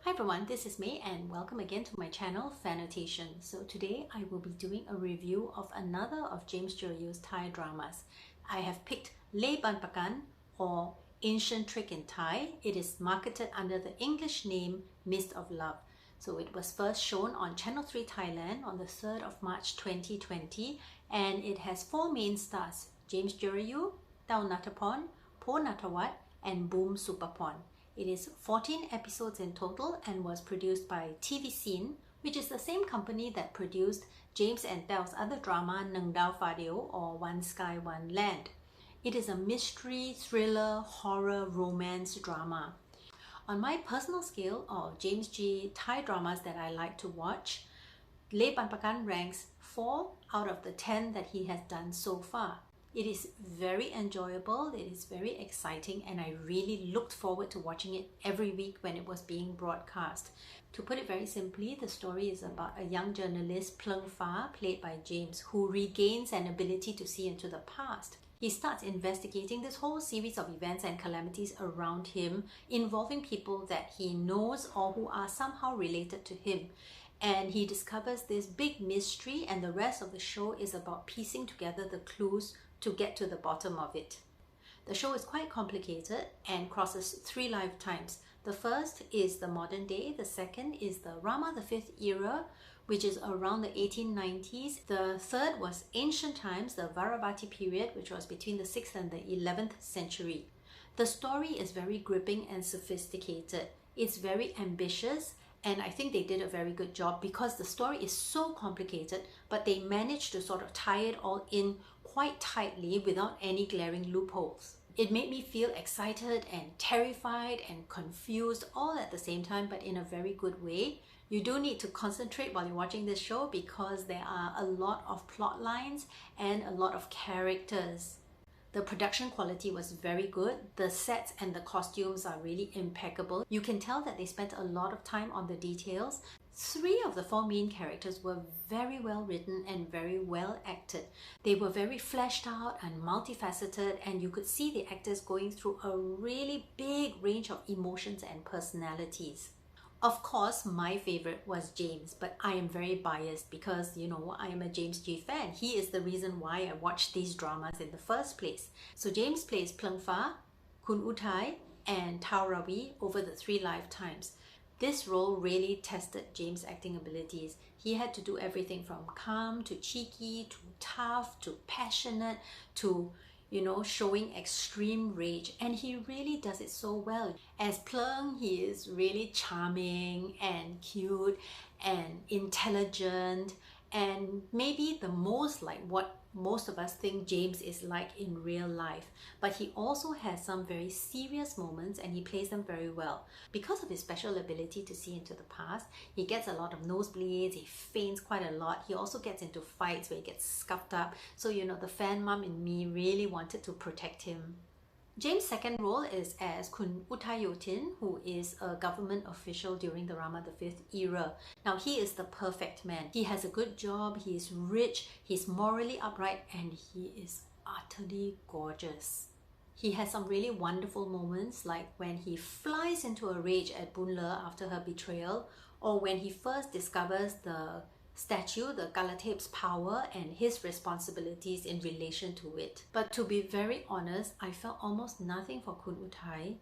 Hi everyone, this is May and welcome again to my channel, Fannotation. So today I will be doing a review of another of James Jirayu's Thai dramas. I have picked Leh Ban Pa Kal or Ancient Trick in Thai. It is marketed under the English name Mist of Love. So it was first shown on Channel 3 Thailand on the 3rd of March 2020 and it has 4 main stars: James Jirayu, Taew Natapohn, Poh Nattawut and Suphaphorn. It is 14 episodes in total and was produced by TV Scene, which is the same company that produced James and Taew's other drama Nang Dao Fa Deo or One Sky One Land. It is a mystery, thriller, horror, romance drama. On my personal scale of James G Thai dramas that I like to watch, Leh Ban Pa Kal ranks 4 out of the 10 that he has done so far. It is very enjoyable, it is very exciting, and I really looked forward to watching it every week when it was being broadcast. To put it very simply, the story is about a young journalist, Pleng Fa, played by James, who regains an ability to see into the past. He starts investigating this whole series of events and calamities around him, involving people that he knows or who are somehow related to him. And he discovers this big mystery, and the rest of the show is about piecing together the clues to get to the bottom of it. The show is quite complicated and crosses 3 lifetimes. The first is the modern day, the second is the Rama V era, which is around the 1890s. The third was ancient times, the Varavati period, which was between the 6th and the 11th century. The story is very gripping and sophisticated. It's very ambitious, and I think they did a very good job because the story is so complicated, but they managed to sort of tie it all in quite tightly without any glaring loopholes. It made me feel excited and terrified and confused all at the same time, but in a very good way. You do need to concentrate while you're watching this show because there are a lot of plot lines and a lot of characters. The production quality was very good. The sets and the costumes are really impeccable. You can tell that they spent a lot of time on the details. 3 of the 4 main characters were very well written and very well acted. They were very fleshed out and multifaceted, and you could see the actors going through a really big range of emotions and personalities. Of course, my favorite was James, but I am very biased because, you know, I am a James G fan. He is the reason why I watched these dramas in the first place. So James plays Pleng Fa, Kun Utai and Taw Rawi over the 3 lifetimes. This role really tested James' acting abilities. He had to do everything from calm to cheeky to tough to passionate to, you know, showing extreme rage, and he really does it so well. As Pleng, he is really charming and cute and intelligent, and maybe the most like what most of us think James is like in real life. But he also has some very serious moments and he plays them very well. Because of his special ability to see into the past, he gets a lot of nosebleeds, he faints quite a lot. He also gets into fights where he gets scuffed up. So, you know, the fan mom in me really wanted to protect him. James' second role is as Kun Utai, who is a government official during the Rama V era. Now, he is the perfect man. He has a good job, he is rich, he's morally upright, and he is utterly gorgeous. He has some really wonderful moments, like when he flies into a rage at Boon Le after her betrayal, or when he first discovers the statue, the Galatep's power and his responsibilities in relation to it. But to be very honest, I felt almost nothing for Kun Utai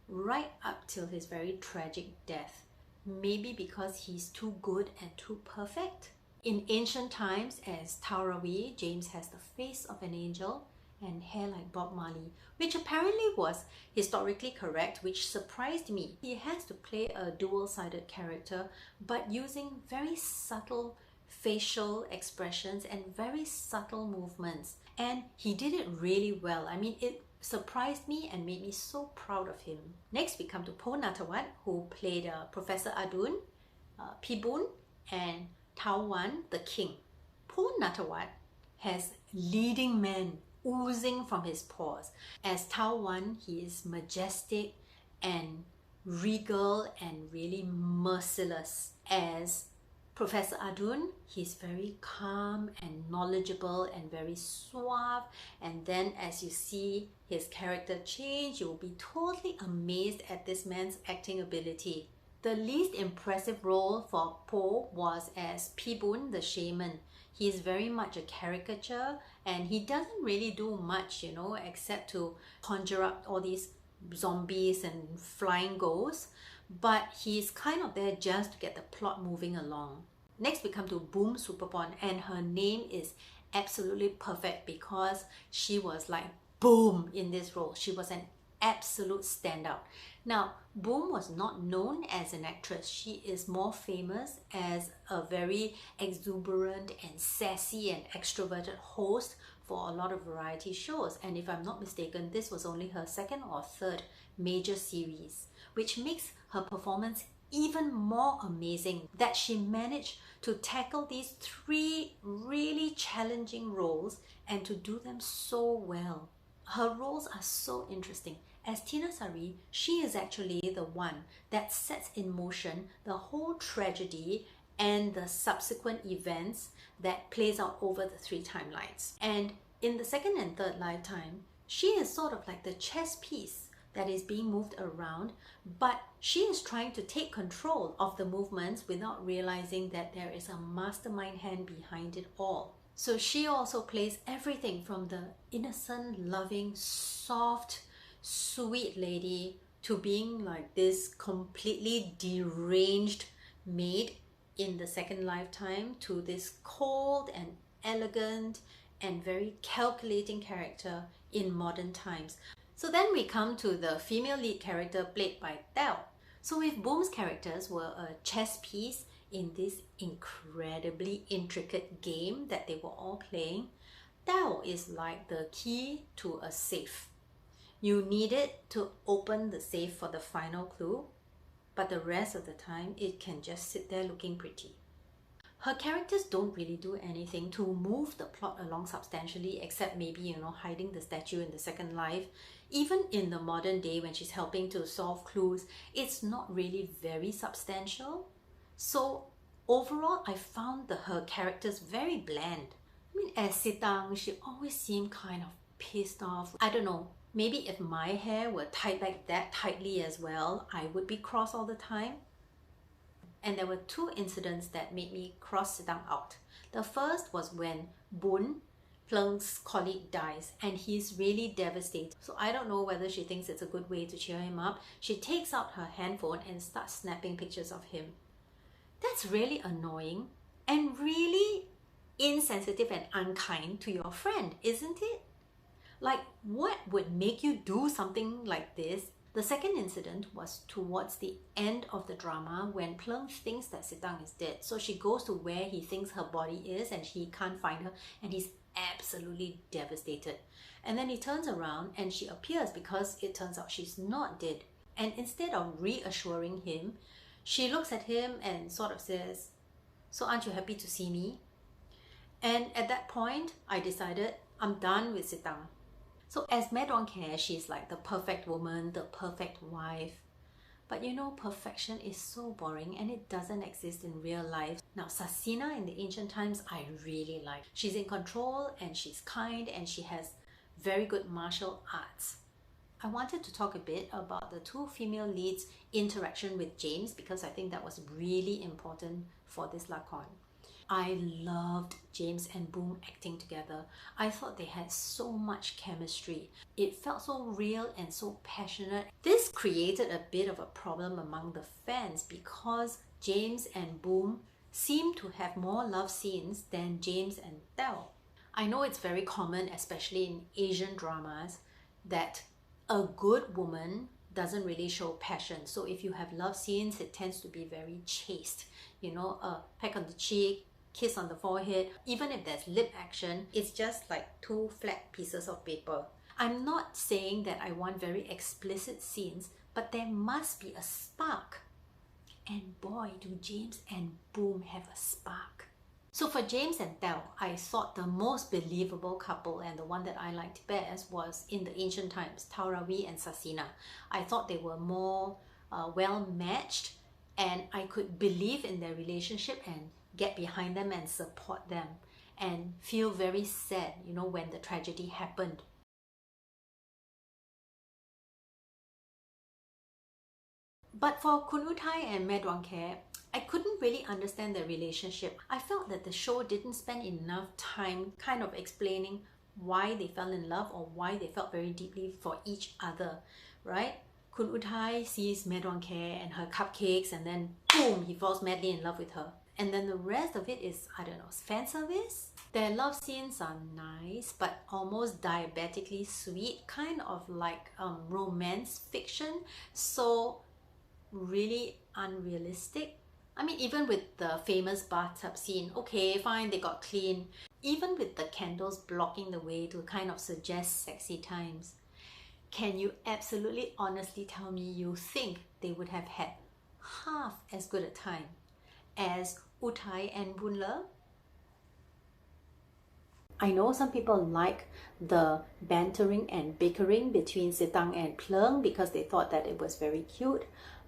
right up till his very tragic death. Maybe because he's too good and too perfect. In ancient times, as Taw Rawi, James has the face of an angel and hair like Bob Marley, which apparently was historically correct, which surprised me. He has to play a dual-sided character, but using very subtle facial expressions and very subtle movements. And he did it really well. I mean, it surprised me and made me so proud of him. Next, we come to Poh Nattawut, who played Professor Adun, Pibun, and Tawan, the king. Poh Nattawut has leading men oozing from his pores. As Tawan, he is majestic and regal and really merciless. As Professor Adun, he's very calm and knowledgeable and very suave, and then as you see his character change, you will be totally amazed at this man's acting ability. The least impressive role for Poh was as Pibun, the shaman. He is very much a caricature and he doesn't really do much, except to conjure up all these zombies and flying ghosts. But he's kind of there just to get the plot moving along. Next we come to Boom Suphaphorn, and her name is absolutely perfect because she was like boom in this role. She was an absolute standout. Now, Boom was not known as an actress. She is more famous as a very exuberant and sassy and extroverted host for a lot of variety shows. And if I'm not mistaken, this was only her second or third major series, which makes her performance even more amazing that she managed to tackle these three really challenging roles and to do them so well. Her roles are so interesting. As Tina Sari, she is actually the one that sets in motion the whole tragedy and the subsequent events that plays out over the three timelines. And in the second and third lifetime, she is sort of like the chess piece that is being moved around, but she is trying to take control of the movements without realizing that there is a mastermind hand behind it all. So she also plays everything from the innocent, loving, soft, sweet lady to being like this completely deranged maid in the second lifetime to this cold and elegant and very calculating character in modern times. So then we come to the female lead character played by Taew. So if Boom's characters were a chess piece in this incredibly intricate game that they were all playing, Taew is like the key to a safe. You need it to open the safe for the final clue, but the rest of the time it can just sit there looking pretty. Her characters don't really do anything to move the plot along substantially, except maybe, hiding the statue in the second life. Even in the modern day when she's helping to solve clues, it's not really very substantial. So overall, I found her characters very bland. I mean, as Sitang, she always seemed kind of pissed off. I don't know, maybe if my hair were tied back that tightly as well, I would be cross all the time. And there were two incidents that made me cross Sitang out. The first was when Boon, Plung's colleague, dies and he's really devastated. So I don't know whether she thinks it's a good way to cheer him up. She takes out her handphone and starts snapping pictures of him. That's really annoying and really insensitive and unkind to your friend, isn't it? Like, what would make you do something like this? The second incident was towards the end of the drama when Plung thinks that Sitang is dead. So she goes to where he thinks her body is and he can't find her and he's absolutely devastated. And then he turns around and she appears because it turns out she's not dead. And instead of reassuring him, she looks at him and sort of says, "So aren't you happy to see me?" And at that point, I decided I'm done with Sitang. So as Mae Dong Care, she's like the perfect woman, the perfect wife. But perfection is so boring and it doesn't exist in real life. Now, Sasina in the ancient times, I really like. She's in control and she's kind and she has very good martial arts. I wanted to talk a bit about the two female leads' interaction with James because I think that was really important for this lakon. I loved James and Boom acting together. I thought they had so much chemistry. It felt so real and so passionate. This created a bit of a problem among the fans because James and Boom seemed to have more love scenes than James and Taew. I know it's very common, especially in Asian dramas, that a good woman doesn't really show passion. So if you have love scenes, it tends to be very chaste. A peck on the cheek, kiss on the forehead. Even if there's lip action, it's just like two flat pieces of paper. I'm not saying that I want very explicit scenes, but there must be a spark. And boy, do James and Boom have a spark. So for James and Taew, I thought the most believable couple and the one that I liked best was in the ancient times, Taurawi and Sasina. I thought they were more well matched and I could believe in their relationship and get behind them and support them and feel very sad, when the tragedy happened. But for Kun Uthai and Medwangke, I couldn't really understand their relationship. I felt that the show didn't spend enough time kind of explaining why they fell in love or why they felt very deeply for each other, right? Kun Uthai sees Medwangke and her cupcakes, and then boom, he falls madly in love with her. And then the rest of it is, I don't know, fan service? Their love scenes are nice, but almost diabetically sweet, kind of like romance fiction. So really unrealistic. I mean, even with the famous bathtub scene, okay, fine, they got clean. Even with the candles blocking the way to kind of suggest sexy times. Can you absolutely honestly tell me you think they would have had half as good a time as Uthai and Bunle? I know some people like the bantering and bickering between Sitang and Krang because they thought that it was very cute.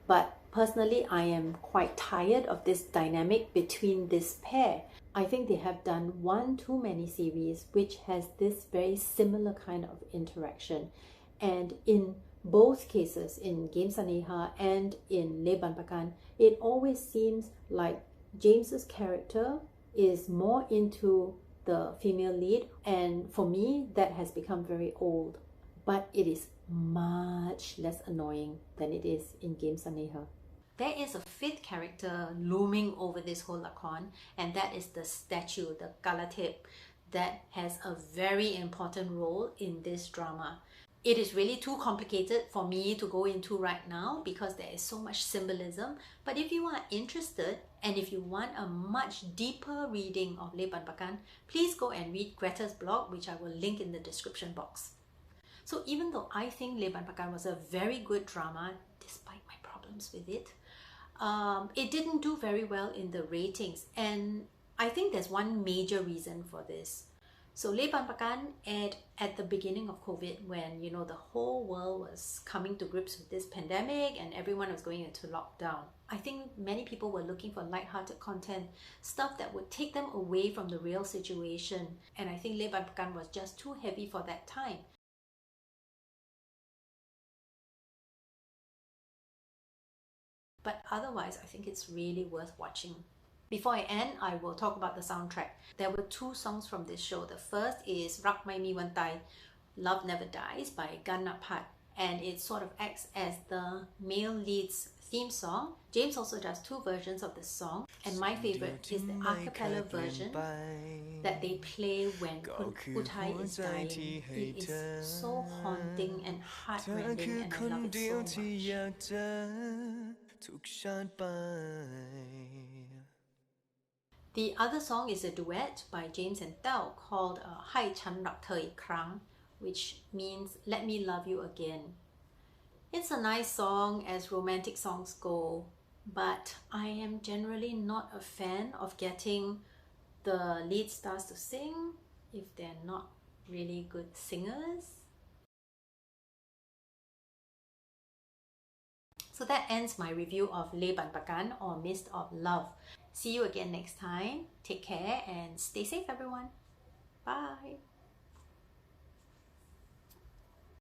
But personally, I am quite tired of this dynamic between this pair. I think they have done one too many series which has this very similar kind of interaction. And in both cases, in Game Saneha and in Leh Ban Pa Kal, it always seems like James's character is more into the female lead, and for me that has become very old, but it is much less annoying than it is in Game Saneha. There is a fifth character looming over this whole lakon, and that is the statue, the Kalatep, that has a very important role in this drama. It is really too complicated for me to go into right now because there is so much symbolism. But if you are interested and if you want a much deeper reading of Leh Ban Pa Kal, please go and read Greta's blog, which I will link in the description box. So even though I think Leh Ban Pa Kal was a very good drama, despite my problems with it, it didn't do very well in the ratings. And I think there's one major reason for this. So Leh Ban Pa Kal aired at the beginning of COVID when, you know, the whole world was coming to grips with this pandemic and everyone was going into lockdown. I think many people were looking for light-hearted content, stuff that would take them away from the real situation. And I think Leh Ban Pa Kal was just too heavy for that time. But otherwise, I think it's really worth watching. Before I end, I will talk about the soundtrack. There were two songs from this show. The first is Rak Mai Mi Wan Thai, Love Never Dies by Gun Napat, and it sort of acts as the male lead's theme song. James also does two versions of the song, and my favorite is the a cappella version that they play when Kun Uthai is dying. It is so haunting and heartrending, and I love it so much. The other song is a duet by James and Taew called Hai Chan Rak Thơ Ik Krang, which means Let Me Love You Again. It's a nice song as romantic songs go, but I am generally not a fan of getting the lead stars to sing if they're not really good singers. So that ends my review of Leh Ban Pa Kal or Mist of Love. See you again next time. Take care and stay safe, everyone. Bye.